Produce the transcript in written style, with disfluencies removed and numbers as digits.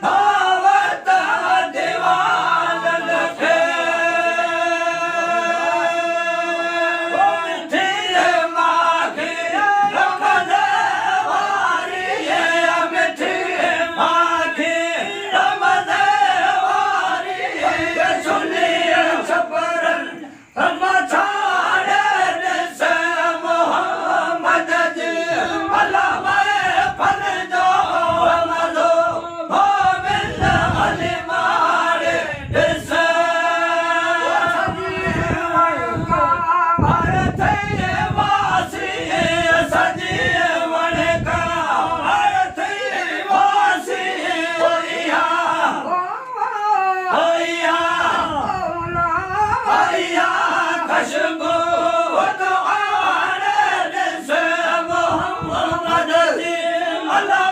धावत दीवान लखे मिठी माखी रमज़ वारी मिठी माखी रमज़ वारी सुनी छपरन मछाड़े ॾिस मोहम्मद जी अलावा फल जो मज़ो गोविंद अली मारे ॾिस भारत वासी सजी वणका भारत वासी होइया होइया होइया खुशबू दुआरे ॾिस मोहम्मद जी अल्लाह